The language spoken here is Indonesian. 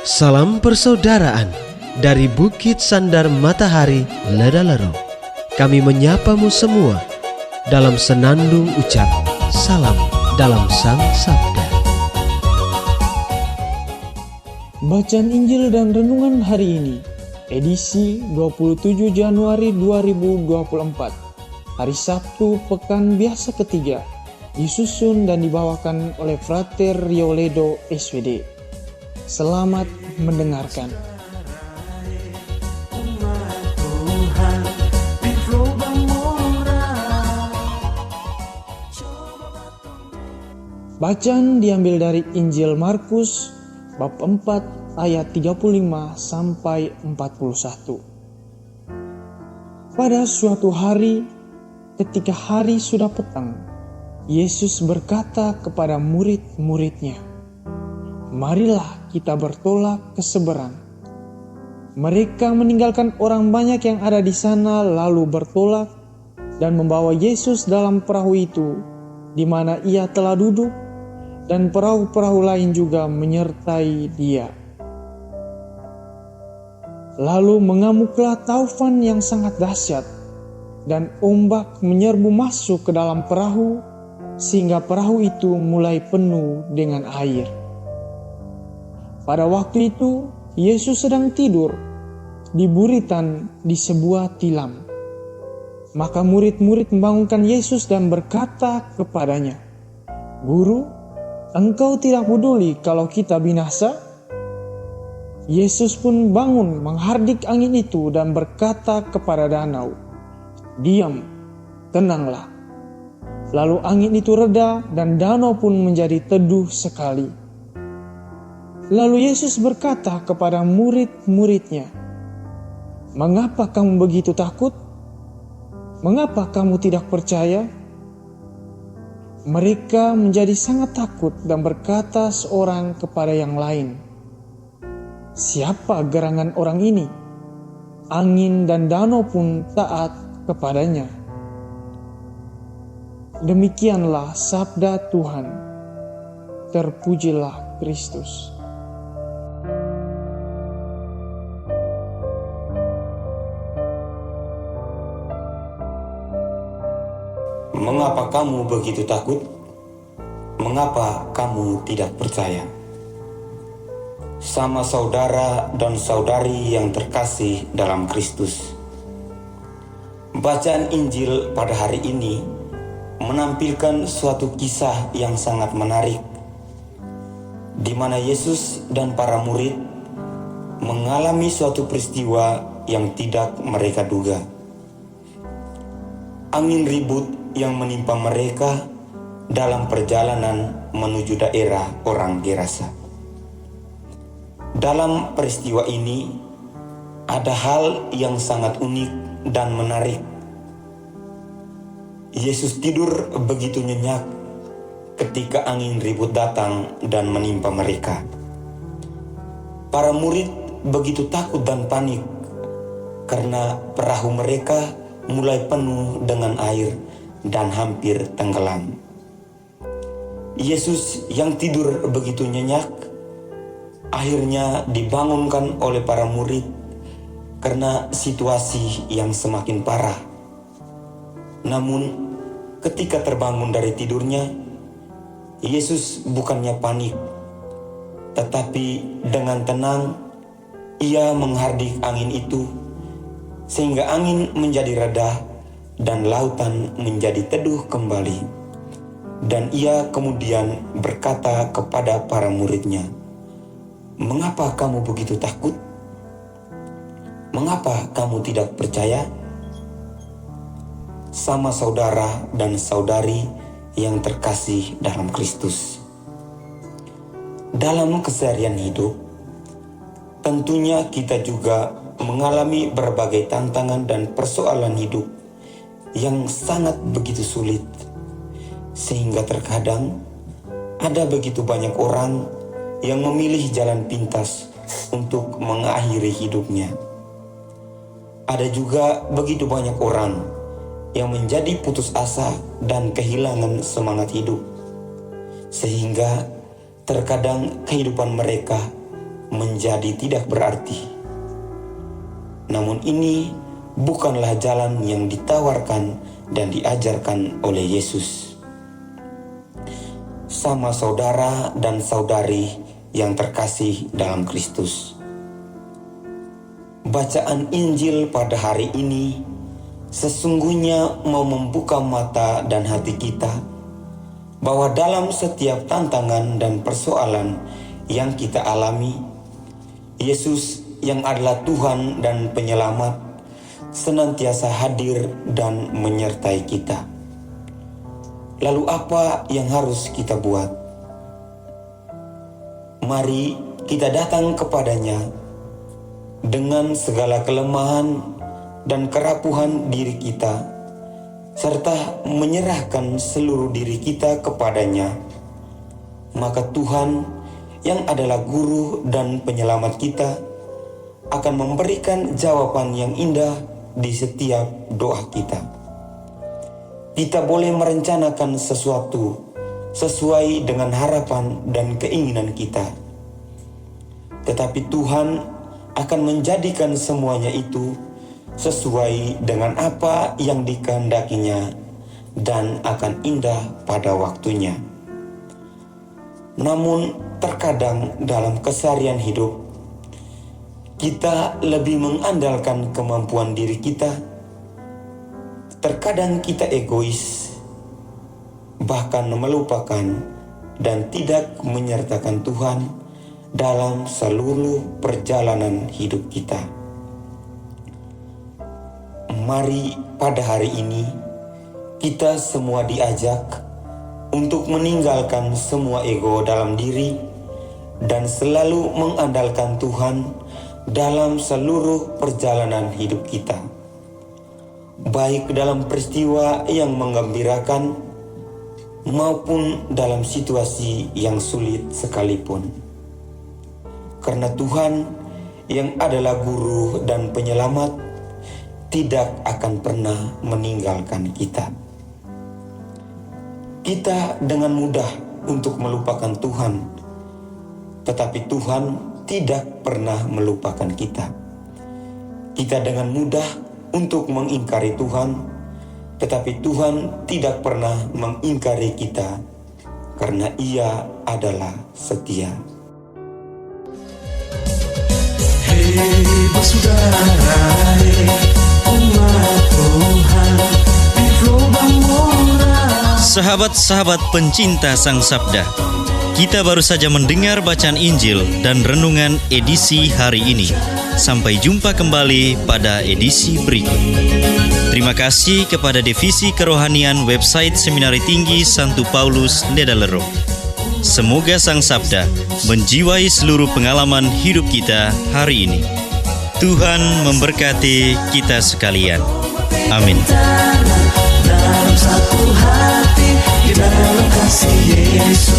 Salam persaudaraan dari Bukit Sandar Matahari Ledalero. Kami menyapamu semua dalam senandung ucap salam dalam Sang Sabda. Bacaan Injil dan Renungan hari ini, edisi 27 Januari 2024, hari Sabtu Pekan Biasa ketiga, disusun dan dibawakan oleh Frater Rioledo SVD. Selamat mendengarkan. Bacaan diambil dari Injil Markus bab 4 ayat 35 sampai 41. Pada suatu hari, ketika hari sudah petang, Yesus berkata kepada murid-muridnya, "Marilah kita bertolak ke seberang." Mereka meninggalkan orang banyak yang ada di sana lalu bertolak dan membawa Yesus dalam perahu itu di mana ia telah duduk, dan perahu-perahu lain juga menyertai dia. Lalu mengamuklah taufan yang sangat dahsyat, dan ombak menyerbu masuk ke dalam perahu sehingga perahu itu mulai penuh dengan air. Pada waktu itu, Yesus sedang tidur di buritan di sebuah tilam. Maka murid-murid membangunkan Yesus dan berkata kepadanya, "Guru, engkau tidak peduli kalau kita binasa?" Yesus pun bangun menghardik angin itu dan berkata kepada danau, "Diam, tenanglah." Lalu angin itu reda dan danau pun menjadi teduh sekali. Lalu Yesus berkata kepada murid-muridnya, "Mengapa kamu begitu takut? Mengapa kamu tidak percaya?" Mereka menjadi sangat takut dan berkata seorang kepada yang lain, "Siapa gerangan orang ini? Angin dan danau pun taat kepadanya." Demikianlah sabda Tuhan. Terpujilah Kristus. Mengapa kamu begitu takut? Mengapa kamu tidak percaya? Sama saudara dan saudari yang terkasih dalam Kristus, bacaan Injil pada hari ini menampilkan suatu kisah yang sangat menarik, di mana Yesus dan para murid mengalami suatu peristiwa yang tidak mereka duga. Angin ribut yang menimpa mereka dalam perjalanan menuju daerah orang Gerasa. Dalam peristiwa ini ada hal yang sangat unik dan menarik. Yesus tidur begitu nyenyak ketika angin ribut datang dan menimpa mereka. Para murid begitu takut dan panik karena perahu mereka mulai penuh dengan air dan hampir tenggelam. Yesus yang tidur begitu nyenyak akhirnya dibangunkan oleh para murid karena situasi yang semakin parah. Namun ketika terbangun dari tidurnya, Yesus bukannya panik, tetapi dengan tenang ia menghardik angin itu sehingga angin menjadi reda dan lautan menjadi teduh kembali. Dan ia kemudian berkata kepada para muridnya, "Mengapa kamu begitu takut? Mengapa kamu tidak percaya?" Sama saudara dan saudari yang terkasih dalam Kristus, dalam keseharian hidup, tentunya kita juga mengalami berbagai tantangan dan persoalan hidup yang sangat begitu sulit, sehingga terkadang ada begitu banyak orang yang memilih jalan pintas untuk mengakhiri hidupnya. Ada juga begitu banyak orang yang menjadi putus asa dan kehilangan semangat hidup, sehingga terkadang kehidupan mereka menjadi tidak berarti. Namun ini bukanlah jalan yang ditawarkan dan diajarkan oleh Yesus. Sama saudara dan saudari yang terkasih dalam Kristus, bacaan Injil pada hari ini sesungguhnya mau membuka mata dan hati kita bahwa dalam setiap tantangan dan persoalan yang kita alami, Yesus yang adalah Tuhan dan Penyelamat senantiasa hadir dan menyertai kita. Lalu apa yang harus kita buat? Mari kita datang kepadanya dengan segala kelemahan dan kerapuhan diri kita, serta menyerahkan seluruh diri kita kepadanya. Maka Tuhan yang adalah Guru dan Penyelamat kita akan memberikan jawaban yang indah di setiap doa kita. Kita boleh merencanakan sesuatu sesuai dengan harapan dan keinginan kita, tetapi Tuhan akan menjadikan semuanya itu sesuai dengan apa yang dikehendakinya dan akan indah pada waktunya. Namun terkadang dalam keseharian hidup, kita lebih mengandalkan kemampuan diri kita. Terkadang kita egois, bahkan melupakan dan tidak menyertakan Tuhan dalam seluruh perjalanan hidup kita. Mari pada hari ini kita semua diajak untuk meninggalkan semua ego dalam diri dan selalu mengandalkan Tuhan dalam seluruh perjalanan hidup kita, baik dalam peristiwa yang menggembirakan maupun dalam situasi yang sulit sekalipun. Karena Tuhan yang adalah Guru dan Penyelamat tidak akan pernah meninggalkan kita. Kita dengan mudah untuk melupakan Tuhan, tetapi Tuhan tidak pernah melupakan kita. Kita dengan mudah untuk mengingkari Tuhan, tetapi Tuhan tidak pernah mengingkari kita karena Ia adalah setia. Hei bersaudara, umat Tuhan di Lubang Murah. Sahabat-sahabat pencinta Sang Sabda, kita baru saja mendengar bacaan Injil dan renungan edisi hari ini. Sampai jumpa kembali pada edisi berikut. Terima kasih kepada Divisi Kerohanian website Seminari Tinggi Santo Paulus Ledalero. Semoga Sang Sabda menjiwai seluruh pengalaman hidup kita hari ini. Tuhan memberkati kita sekalian. Amin. Dalam satu hati, di dalam kasih Yesus.